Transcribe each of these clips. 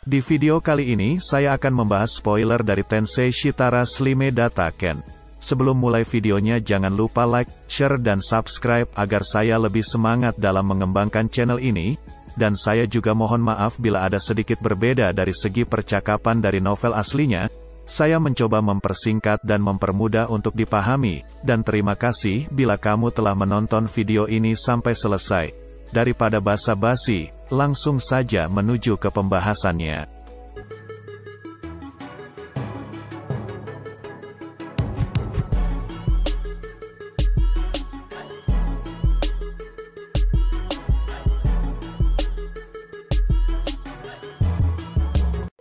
Di video kali ini saya akan membahas spoiler dari Tensei Shitara Slime Data Ken. Sebelum mulai videonya jangan lupa like, share dan subscribe agar saya lebih semangat dalam mengembangkan channel ini. Dan saya juga mohon maaf bila ada sedikit berbeda dari segi percakapan dari novel aslinya. Saya mencoba mempersingkat dan mempermudah untuk dipahami, dan terima kasih bila kamu telah menonton video ini sampai selesai. Daripada basa-basi, langsung saja menuju ke pembahasannya.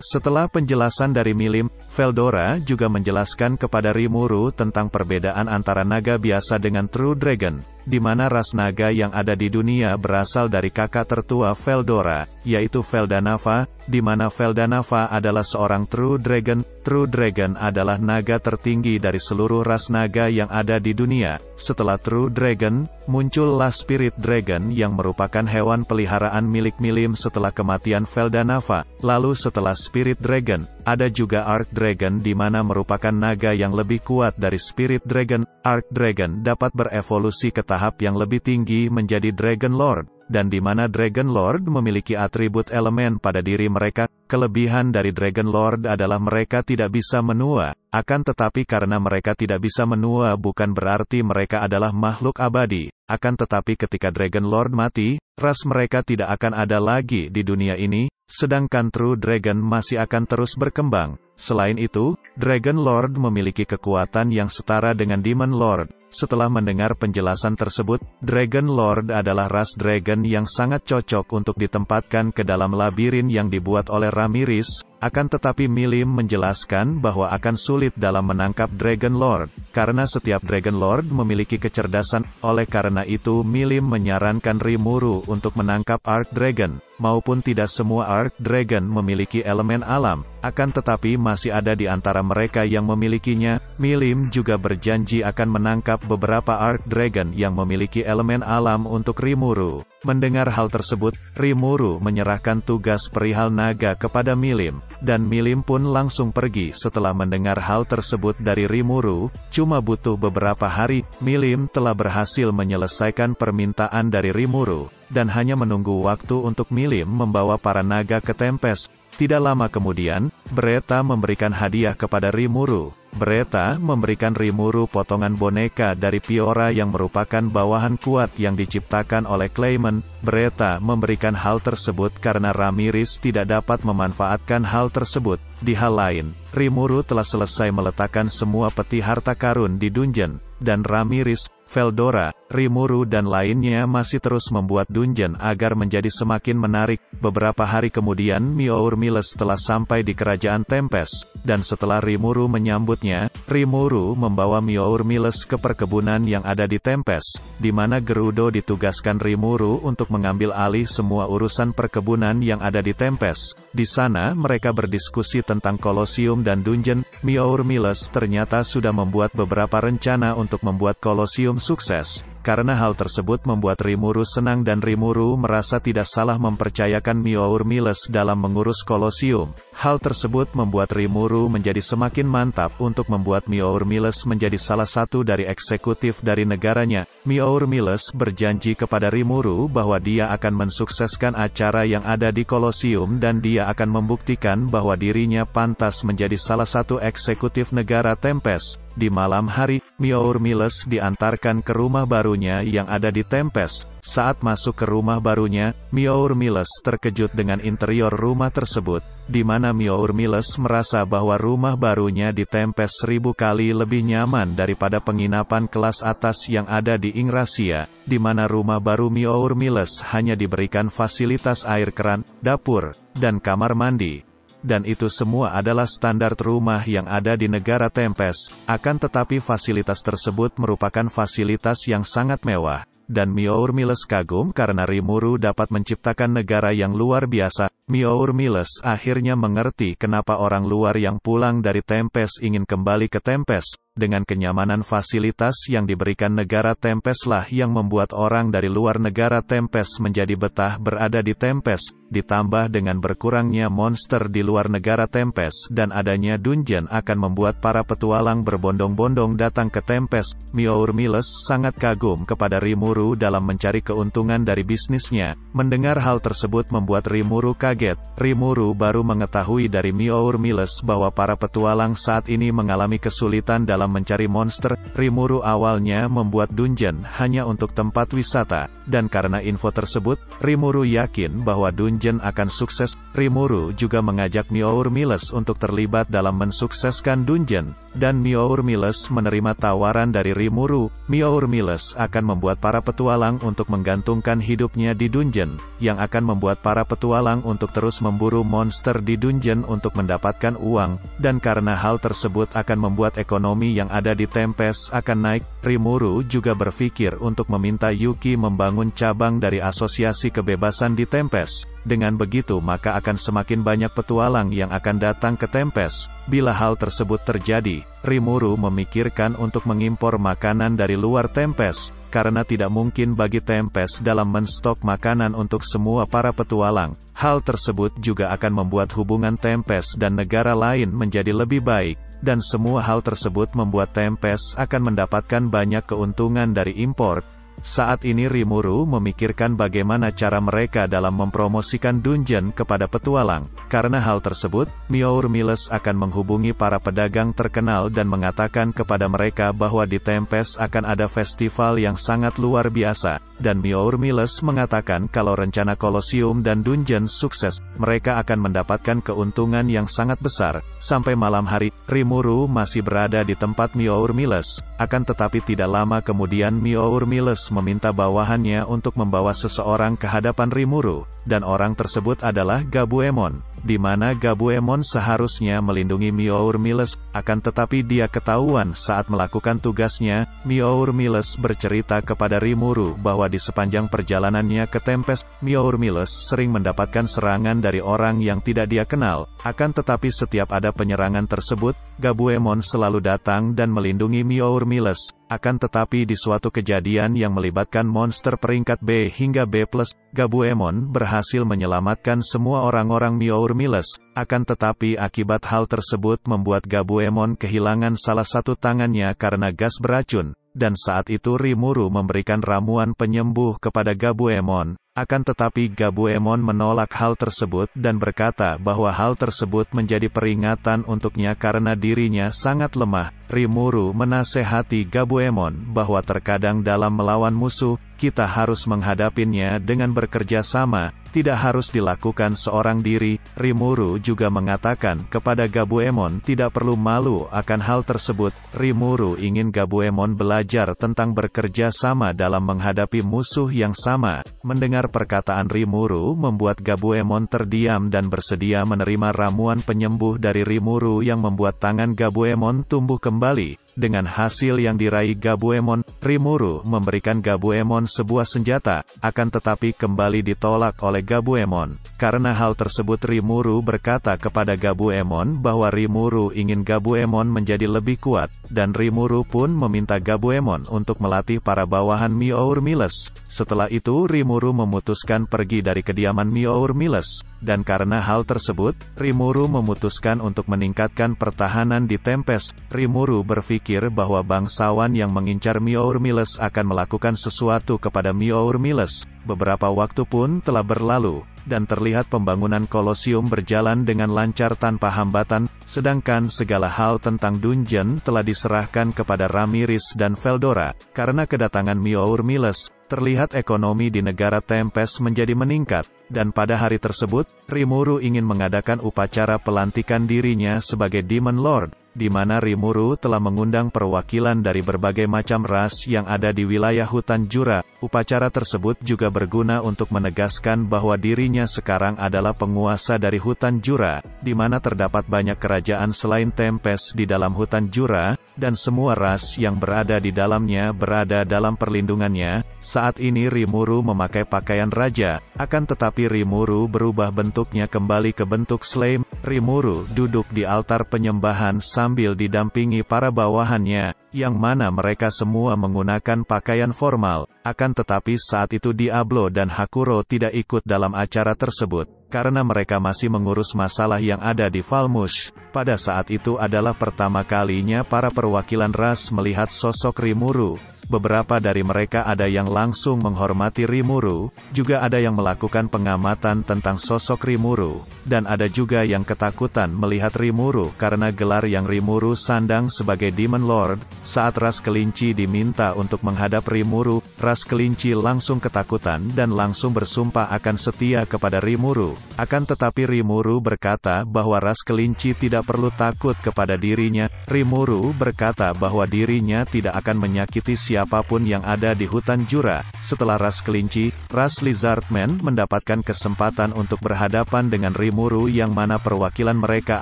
Setelah penjelasan dari Milim, Veldora juga menjelaskan kepada Rimuru tentang perbedaan antara naga biasa dengan True Dragon, di mana ras naga yang ada di dunia berasal dari kakak tertua Veldora, yaitu Veldanava, di mana Veldanava adalah seorang True Dragon. True Dragon adalah naga tertinggi dari seluruh ras naga yang ada di dunia. Setelah True Dragon, muncullah Spirit Dragon yang merupakan hewan peliharaan milik Milim setelah kematian Veldanava. Lalu setelah Spirit Dragon, ada juga Arc Dragon di mana merupakan naga yang lebih kuat dari Spirit Dragon. Arc Dragon dapat berevolusi ke tahap yang lebih tinggi menjadi Dragon Lord, dan di mana Dragon Lord memiliki atribut elemen pada diri mereka. Kelebihan dari Dragon Lord adalah mereka tidak bisa menua, akan tetapi karena mereka tidak bisa menua bukan berarti mereka adalah makhluk abadi, akan tetapi ketika Dragon Lord mati, ras mereka tidak akan ada lagi di dunia ini, sedangkan True Dragon masih akan terus berkembang. Selain itu, Dragon Lord memiliki kekuatan yang setara dengan Demon Lord. Setelah mendengar penjelasan tersebut, Dragon Lord adalah ras dragon yang sangat cocok untuk ditempatkan ke dalam labirin yang dibuat oleh Ramirez. Akan tetapi Milim menjelaskan bahwa akan sulit dalam menangkap Dragon Lord, karena setiap Dragon Lord memiliki kecerdasan. Oleh karena itu Milim menyarankan Rimuru untuk menangkap Arc Dragon. Maupun tidak semua Arc Dragon memiliki elemen alam, akan tetapi masih ada di antara mereka yang memilikinya. Milim juga berjanji akan menangkap beberapa Arc Dragon yang memiliki elemen alam untuk Rimuru. Mendengar hal tersebut, Rimuru menyerahkan tugas perihal naga kepada Milim, dan Milim pun langsung pergi setelah mendengar hal tersebut dari Rimuru. Cuma butuh beberapa hari, Milim telah berhasil menyelesaikan permintaan dari Rimuru, dan hanya menunggu waktu untuk Milim membawa para naga ke Tempest. Tidak lama kemudian, Breta memberikan hadiah kepada Rimuru. Breta memberikan Rimuru potongan boneka dari Piora yang merupakan bawahan kuat yang diciptakan oleh Clayman. Breta memberikan hal tersebut karena Ramirez tidak dapat memanfaatkan hal tersebut. Di hal lain, Rimuru telah selesai meletakkan semua peti harta karun di dungeon, dan Ramirez, Veldora, Rimuru dan lainnya masih terus membuat dungeon agar menjadi semakin menarik. Beberapa hari kemudian Miour Miles telah sampai di kerajaan Tempest, dan setelah Rimuru menyambutnya, Rimuru membawa Miour Miles ke perkebunan yang ada di Tempest, di mana Gerudo ditugaskan Rimuru untuk mengambil alih semua urusan perkebunan yang ada di Tempest. Di sana mereka berdiskusi tentang Kolosium dan dungeon. Miour Miles ternyata sudah membuat beberapa rencana untuk membuat Kolosium sukses. Karena hal tersebut membuat Rimuru senang dan Rimuru merasa tidak salah mempercayakan Miour Miles dalam mengurus Kolosium. Hal tersebut membuat Rimuru menjadi semakin mantap untuk membuat Miour Miles menjadi salah satu dari eksekutif dari negaranya. Miour Miles berjanji kepada Rimuru bahwa dia akan mensukseskan acara yang ada di Kolosium dan dia akan membuktikan bahwa dirinya pantas menjadi salah satu eksekutif negara Tempest. Di malam hari, Miour Miles diantarkan ke rumah barunya yang ada di Tempest. Saat masuk ke rumah barunya, Miour Miles terkejut dengan interior rumah tersebut, di mana Miour Miles merasa bahwa rumah barunya di Tempest 1000 kali lebih nyaman daripada penginapan kelas atas yang ada di Ingracia, di mana rumah baru Miour Miles hanya diberikan fasilitas air keran, dapur, dan kamar mandi. Dan itu semua adalah standar rumah yang ada di negara Tempest. Akan tetapi fasilitas tersebut merupakan fasilitas yang sangat mewah. Dan Miour Miles kagum karena Rimuru dapat menciptakan negara yang luar biasa. Miour Miles akhirnya mengerti kenapa orang luar yang pulang dari Tempest ingin kembali ke Tempest. Dengan kenyamanan fasilitas yang diberikan negara Tempest lah yang membuat orang dari luar negara Tempest menjadi betah berada di Tempest, ditambah dengan berkurangnya monster di luar negara Tempest dan adanya dungeon akan membuat para petualang berbondong-bondong datang ke Tempest. Myour Miles sangat kagum kepada Rimuru dalam mencari keuntungan dari bisnisnya. Mendengar hal tersebut membuat Rimuru kaget. Rimuru baru mengetahui dari Myour Miles bahwa para petualang saat ini mengalami kesulitan dalam mencari monster. Rimuru awalnya membuat dungeon hanya untuk tempat wisata, dan karena info tersebut, Rimuru yakin bahwa dungeon akan sukses. Rimuru juga mengajak Myour Miles untuk terlibat dalam mensukseskan dungeon, dan Myour Miles menerima tawaran dari Rimuru. Myour Miles akan membuat para petualang untuk menggantungkan hidupnya di dungeon, yang akan membuat para petualang untuk terus memburu monster di dungeon untuk mendapatkan uang, dan karena hal tersebut akan membuat ekonomi yang ada di Tempest akan naik. Rimuru juga berpikir untuk meminta Yuki membangun cabang dari Asosiasi Kebebasan di Tempest. Dengan begitu maka akan semakin banyak petualang yang akan datang ke Tempest. Bila hal tersebut terjadi, Rimuru memikirkan untuk mengimpor makanan dari luar Tempest, karena tidak mungkin bagi Tempest dalam menstok makanan untuk semua para petualang. Hal tersebut juga akan membuat hubungan Tempest dan negara lain menjadi lebih baik. Dan semua hal tersebut membuat Tempest akan mendapatkan banyak keuntungan dari impor. Saat ini Rimuru memikirkan bagaimana cara mereka dalam mempromosikan dungeon kepada petualang. Karena hal tersebut, Myour Miles akan menghubungi para pedagang terkenal dan mengatakan kepada mereka bahwa di Tempest akan ada festival yang sangat luar biasa. Dan Myour Miles mengatakan kalau rencana Kolosium dan dungeon sukses, mereka akan mendapatkan keuntungan yang sangat besar. Sampai malam hari, Rimuru masih berada di tempat Myour Miles. Akan tetapi tidak lama kemudian Myour Miles meminta bawahannya untuk membawa seseorang ke hadapan Rimuru, dan orang tersebut adalah Gabuemon, di mana Gabuemon seharusnya melindungi Myour Miles, akan tetapi dia ketahuan saat melakukan tugasnya. Myour Miles bercerita kepada Rimuru bahwa di sepanjang perjalanannya ke Tempest, Myour Miles sering mendapatkan serangan dari orang yang tidak dia kenal, akan tetapi setiap ada penyerangan tersebut, Gabuemon selalu datang dan melindungi Myour Miles. Akan tetapi di suatu kejadian yang melibatkan monster peringkat B hingga B+, Gabuemon berhasil menyelamatkan semua orang-orang Myour Miles. Akan tetapi akibat hal tersebut membuat Gabuemon kehilangan salah satu tangannya karena gas beracun. Dan saat itu Rimuru memberikan ramuan penyembuh kepada Gabuemon. Akan tetapi Gabuemon menolak hal tersebut dan berkata bahwa hal tersebut menjadi peringatan untuknya karena dirinya sangat lemah. Rimuru menasehati Gabuemon bahwa terkadang dalam melawan musuh, kita harus menghadapinya dengan bekerja sama, tidak harus dilakukan seorang diri. Rimuru juga mengatakan kepada Gabuemon tidak perlu malu akan hal tersebut. Rimuru ingin Gabuemon belajar tentang bekerja sama dalam menghadapi musuh yang sama. Mendengar perkataan Rimuru membuat Gabuemon terdiam dan bersedia menerima ramuan penyembuh dari Rimuru yang membuat tangan Gabuemon tumbuh kembali. Dengan hasil yang diraih Gabuemon, Rimuru memberikan Gabuemon sebuah senjata, akan tetapi kembali ditolak oleh Gabuemon. Karena hal tersebut Rimuru berkata kepada Gabuemon bahwa Rimuru ingin Gabuemon menjadi lebih kuat, dan Rimuru pun meminta Gabuemon untuk melatih para bawahan Myour Miles. Setelah itu Rimuru memutuskan pergi dari kediaman Myour Miles, dan karena hal tersebut, Rimuru memutuskan untuk meningkatkan pertahanan di Tempest. Rimuru berpikir bahwa bangsawan yang mengincar Myour Miles akan melakukan sesuatu kepada Myour Miles. Beberapa waktu pun telah berlalu, dan terlihat pembangunan Kolosium berjalan dengan lancar tanpa hambatan, sedangkan segala hal tentang dungeon telah diserahkan kepada Ramirez dan Veldora. Karena kedatangan Myour Miles, terlihat ekonomi di negara Tempest menjadi meningkat, dan pada hari tersebut, Rimuru ingin mengadakan upacara pelantikan dirinya sebagai Demon Lord, di mana Rimuru telah mengundang perwakilan dari berbagai macam ras yang ada di wilayah hutan Jura. Upacara tersebut juga berguna untuk menegaskan bahwa dirinya sekarang adalah penguasa dari hutan Jura, di mana terdapat banyak kerajaan selain Tempest di dalam hutan Jura. dan semua ras yang berada di dalamnya berada dalam perlindungannya. Saat ini Rimuru memakai pakaian raja, akan tetapi Rimuru berubah bentuknya kembali ke bentuk slave. Rimuru duduk di altar penyembahan sambil didampingi para bawahannya, yang mana mereka semua menggunakan pakaian formal. Akan tetapi saat itu Diablo dan Hakuro tidak ikut dalam acara tersebut, karena mereka masih mengurus masalah yang ada di Falmush. Pada saat itu adalah pertama kalinya para perwakilan ras melihat sosok Rimuru. Beberapa dari mereka ada yang langsung menghormati Rimuru, juga ada yang melakukan pengamatan tentang sosok Rimuru, dan ada juga yang ketakutan melihat Rimuru karena gelar yang Rimuru sandang sebagai Demon Lord. Saat ras kelinci diminta untuk menghadap Rimuru, ras kelinci langsung ketakutan dan langsung bersumpah akan setia kepada Rimuru. Akan tetapi Rimuru berkata bahwa ras kelinci tidak perlu takut kepada dirinya. Rimuru berkata bahwa dirinya tidak akan menyakiti siapapun yang ada di hutan Jura. Setelah ras kelinci, ras Lizardman mendapatkan kesempatan untuk berhadapan dengan Rimuru, yang mana perwakilan mereka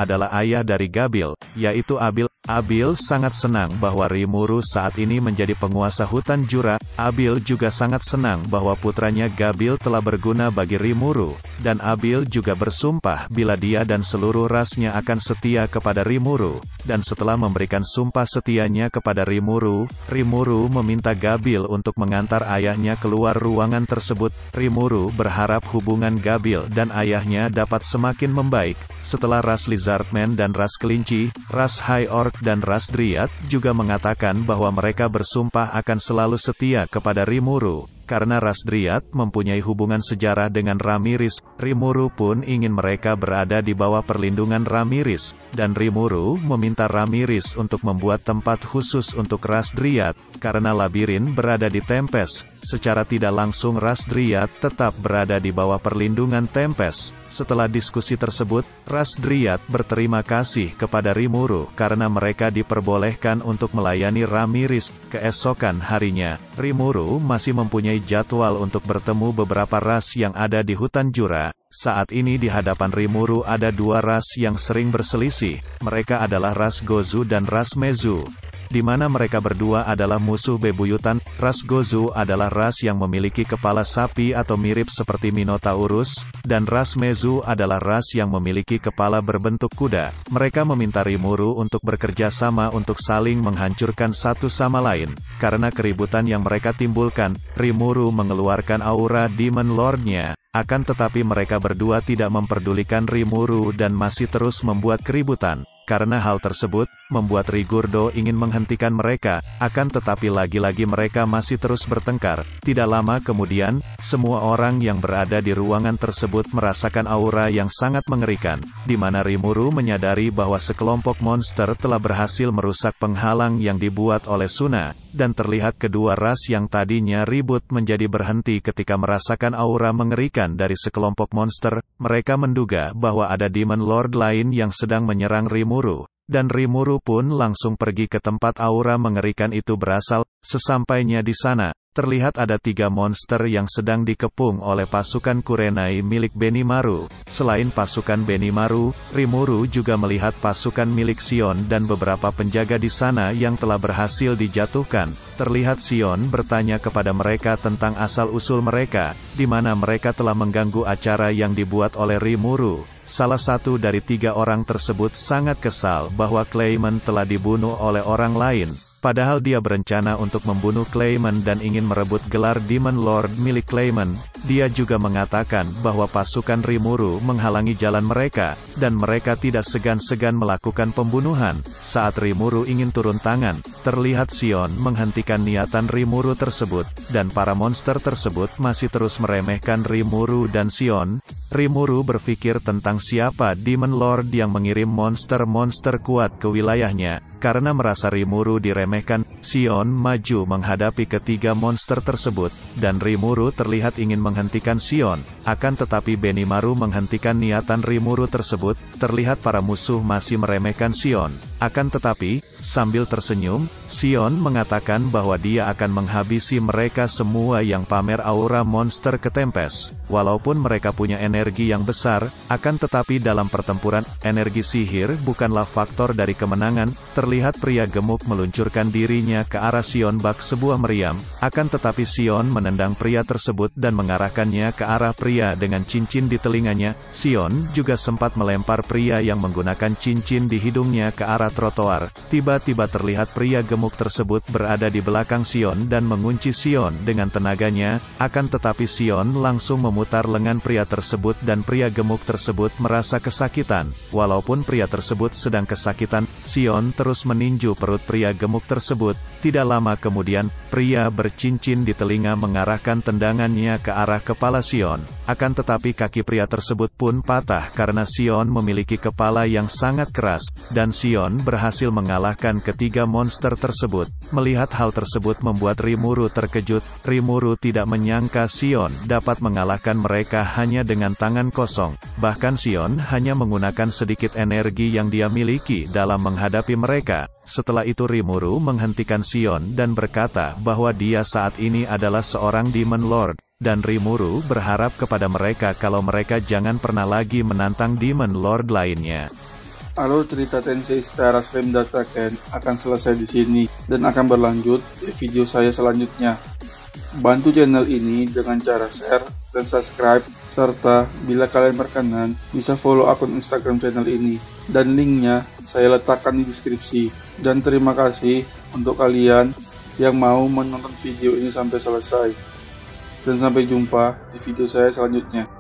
adalah ayah dari Gabil, yaitu Abil. Abil sangat senang bahwa Rimuru saat ini menjadi penguasa hutan Jura. Abil juga sangat senang bahwa putranya Gabil telah berguna bagi Rimuru, dan Abil juga bersumpah bila dia dan seluruh rasnya akan setia kepada Rimuru. Dan setelah memberikan sumpah setianya kepada Rimuru, Rimuru meminta Gabil untuk mengantar ayahnya keluar ruangan tersebut. Rimuru berharap hubungan Gabil dan ayahnya dapat semakin membaik. Setelah ras Lizardman dan ras kelinci, ras High Orc dan ras Dryad juga mengatakan bahwa mereka bersumpah akan selalu setia kepada Rimuru. Karena ras Dryad mempunyai hubungan sejarah dengan Ramiris, Rimuru pun ingin mereka berada di bawah perlindungan Ramiris, dan Rimuru meminta Ramiris untuk membuat tempat khusus untuk ras Dryad, karena labirin berada di Tempest. Secara tidak langsung ras Dryad tetap berada di bawah perlindungan Tempest. Setelah diskusi tersebut, ras Dryad berterima kasih kepada Rimuru karena mereka diperbolehkan untuk melayani Ramiris. Keesokan harinya, Rimuru masih mempunyai jadwal untuk bertemu beberapa ras yang ada di hutan Jura. Saat ini di hadapan Rimuru ada dua ras yang sering berselisih. Mereka adalah ras Gozu dan ras Mezu, di mana mereka berdua adalah musuh bebuyutan. Ras Gozu adalah ras yang memiliki kepala sapi atau mirip seperti Minotaurus, dan ras Mezu adalah ras yang memiliki kepala berbentuk kuda. Mereka meminta Rimuru untuk bekerja sama untuk saling menghancurkan satu sama lain. Karena keributan yang mereka timbulkan, Rimuru mengeluarkan aura Demon Lord-nya. Akan tetapi mereka berdua tidak memperdulikan Rimuru dan masih terus membuat keributan. Karena hal tersebut, membuat Rigurdo ingin menghentikan mereka, akan tetapi lagi-lagi mereka masih terus bertengkar. Tidak lama kemudian, semua orang yang berada di ruangan tersebut merasakan aura yang sangat mengerikan, di mana Rimuru menyadari bahwa sekelompok monster telah berhasil merusak penghalang yang dibuat oleh Suna, dan terlihat kedua ras yang tadinya ribut menjadi berhenti ketika merasakan aura mengerikan dari sekelompok monster. Mereka menduga bahwa ada Demon Lord lain yang sedang menyerang Rimuru, dan Rimuru pun langsung pergi ke tempat aura mengerikan itu berasal. Sesampainya di sana, terlihat ada 3 monster yang sedang dikepung oleh pasukan Kurenai milik Benimaru. Selain pasukan Benimaru, Rimuru juga melihat pasukan milik Sion dan beberapa penjaga di sana yang telah berhasil dijatuhkan. Terlihat Sion bertanya kepada mereka tentang asal-usul mereka, di mana mereka telah mengganggu acara yang dibuat oleh Rimuru. Salah satu dari 3 orang tersebut sangat kesal bahwa Clayman telah dibunuh oleh orang lain. Padahal dia berencana untuk membunuh Clayman dan ingin merebut gelar Demon Lord milik Clayman. Dia juga mengatakan bahwa pasukan Rimuru menghalangi jalan mereka, dan mereka tidak segan-segan melakukan pembunuhan. Saat Rimuru ingin turun tangan, terlihat Sion menghentikan niatan Rimuru tersebut, dan para monster tersebut masih terus meremehkan Rimuru dan Sion. Rimuru berpikir tentang siapa Demon Lord yang mengirim monster-monster kuat ke wilayahnya. Karena merasa Rimuru diremehkan, Sion maju menghadapi ketiga monster tersebut, dan Rimuru terlihat ingin menghentikan Sion. Akan tetapi Benimaru menghentikan niatan Rimuru tersebut. Terlihat para musuh masih meremehkan Sion. Akan tetapi, sambil tersenyum, Sion mengatakan bahwa dia akan menghabisi mereka semua yang pamer aura monster ke Tempest. Walaupun mereka punya energi yang besar, akan tetapi dalam pertempuran, energi sihir bukanlah faktor dari kemenangan. Terlihat pria gemuk meluncurkan dirinya ke arah Sion bak sebuah meriam, akan tetapi Sion menendang pria tersebut dan mengarahkannya ke arah pria dengan cincin di telinganya. Sion juga sempat melempar pria yang menggunakan cincin di hidungnya ke arah trotoar. Tiba-tiba terlihat pria gemuk tersebut berada di belakang Sion dan mengunci Sion dengan tenaganya, akan tetapi Sion langsung memutar lengan pria tersebut dan pria gemuk tersebut merasa kesakitan. Walaupun pria tersebut sedang kesakitan, Sion terus meninju perut pria gemuk tersebut. Tidak lama kemudian, pria bercincin di telinga mengarahkan tendangannya ke arah kepala Sion. Akan tetapi kaki pria tersebut pun patah karena Sion memiliki kepala yang sangat keras, dan Sion berhasil mengalahkan ketiga monster tersebut. Melihat hal tersebut membuat Rimuru terkejut. Rimuru tidak menyangka Sion dapat mengalahkan mereka hanya dengan tangan kosong. Bahkan Sion hanya menggunakan sedikit energi yang dia miliki dalam menghadapi mereka. Setelah itu Rimuru menghentikan Sion dan berkata bahwa dia saat ini adalah seorang Demon Lord. Dan Rimuru berharap kepada mereka kalau mereka jangan pernah lagi menantang Demon Lord lainnya. Alur cerita Tensei Star Slam Data Ken akan selesai di sini dan akan berlanjut di video saya selanjutnya. Bantu channel ini dengan cara share dan subscribe, serta bila kalian berkenan bisa follow akun Instagram channel ini, dan linknya saya letakkan di deskripsi. Dan terima kasih untuk kalian yang mau menonton video ini sampai selesai. Dan sampai jumpa di video saya selanjutnya.